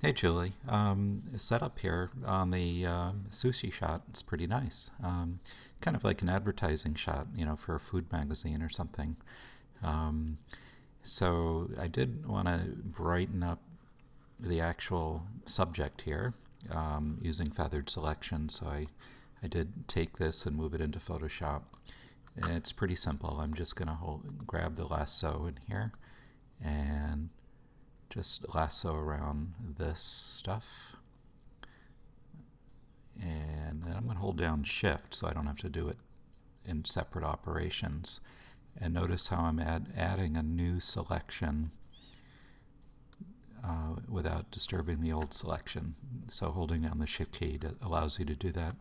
Hey Julie, setup here on the sushi shot. It's pretty nice. Kind of like an advertising shot, for a food magazine or something. Um, so I did want to brighten up the actual subject here using feathered selection. So I did take this and move it into Photoshop. And it's pretty simple. I'm just going to grab the lasso in here and just lasso around this stuff, and then I'm going to hold down shift so I don't have to do it in separate operations. And notice how I'm adding a new selection without disturbing the old selection. So holding down the shift key allows you to do that.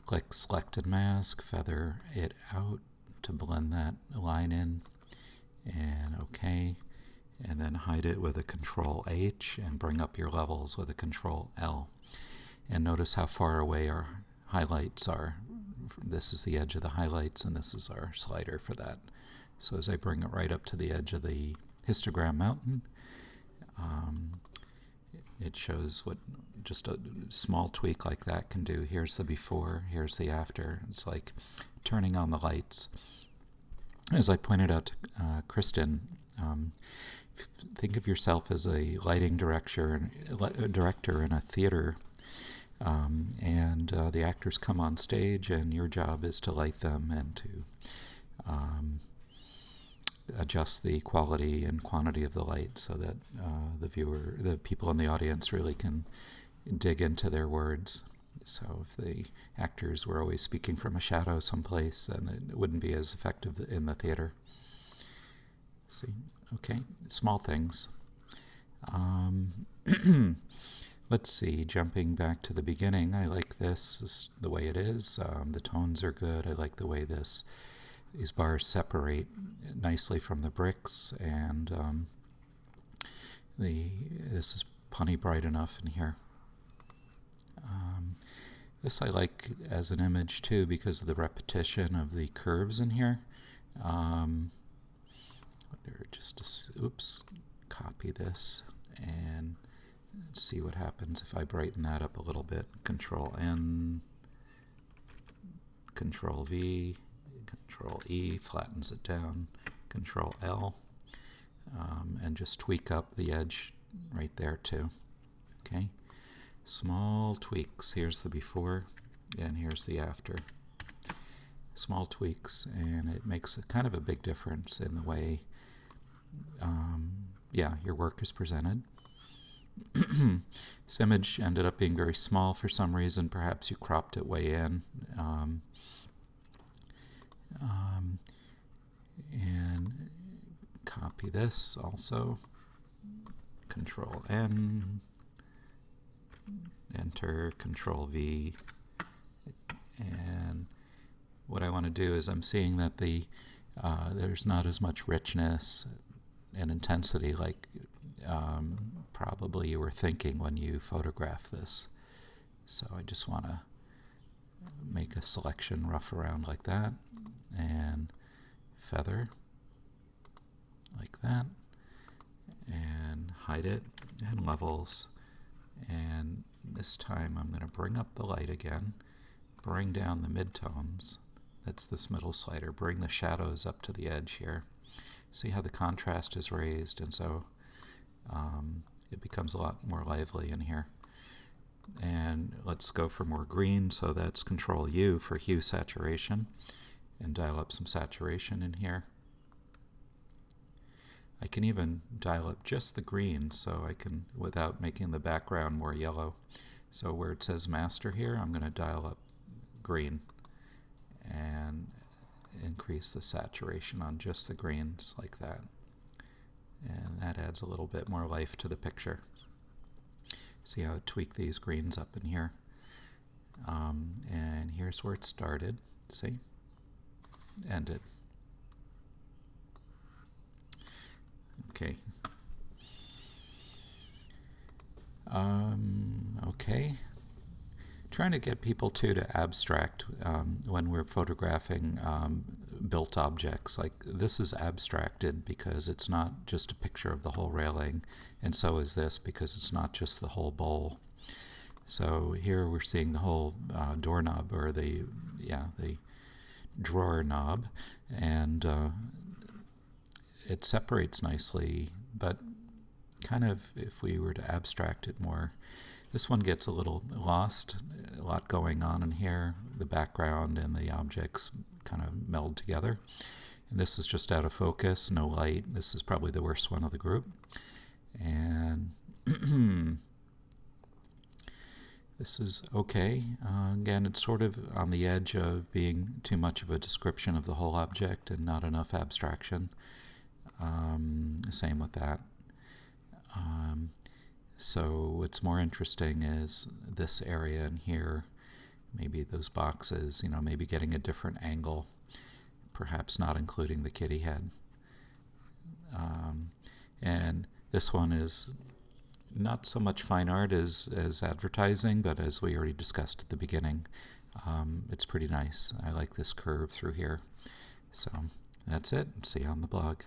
Click selected mask, feather it out to blend that line in, and OK. And then hide it with a Control H and bring up your levels with a Control L. And notice how far away our highlights are. This is the edge of the highlights, and this is our slider for that. So as I bring it right up to the edge of the histogram mountain, it shows what just a small tweak like that can do. Here's the before, here's the after. It's like turning on the lights. As I pointed out to Kristen, think of yourself as a lighting director in a theater, and the actors come on stage, and your job is to light them and to adjust the quality and quantity of the light so that the people in the audience really can dig into their words. So if the actors were always speaking from a shadow someplace, then it wouldn't be as effective in the theater. See, okay, small things. Let's see, jumping back to the beginning, I like this the way it is. The tones are good. I like the way these bars separate nicely from the bricks, and this is plenty bright enough in here. This I like as an image too because of the repetition of the curves in here. Oops, copy this and see what happens if I brighten that up a little bit. Control N, Control V, Control E flattens it down, Control L, and just tweak up the edge right there too. Okay, small tweaks. Here's the before and here's the after. Small tweaks, and it makes kind of a big difference in the way your work is presented. This image ended up being very small for some reason. Perhaps you cropped it way in. And copy this also. Control N, enter, Control V. And what I want to do is I'm seeing that there's not as much richness and intensity like probably you were thinking when you photographed this. So I just want to make a selection rough around like that, and feather like that, and hide it, and levels. And this time I'm going to bring up the light again, bring down the midtones. That's this middle slider. Bring the shadows up to the edge here. See how the contrast is raised, and so it becomes a lot more lively in here. And let's go for more green, so that's Control U for hue saturation, and dial up some saturation in here. I can even dial up just the green, so I can, without making the background more yellow. So where it says master here, I'm going to dial up green and increase the saturation on just the greens like that. And that adds a little bit more life to the picture. See how I tweak these greens up in here. And here's where it started. See? Ended. Okay. Okay. trying to get people too to abstract when we're photographing built objects. Like this is abstracted because it's not just a picture of the whole railing, and so is this because it's not just the whole bowl. So here we're seeing the whole doorknob, or the drawer knob, and it separates nicely, but kind of if we were to abstract it more, this one gets a little lost, a lot going on in here. The background and the objects kind of meld together. And this is just out of focus, no light. This is probably the worst one of the group. And this is okay. Again, it's sort of on the edge of being too much of a description of the whole object and not enough abstraction. Same with that. So what's more interesting is this area in here, maybe those boxes, maybe getting a different angle, perhaps not including the kitty head. And this one is not so much fine art as advertising, but as we already discussed at the beginning, it's pretty nice. I like this curve through here. So that's it. See you on the blog.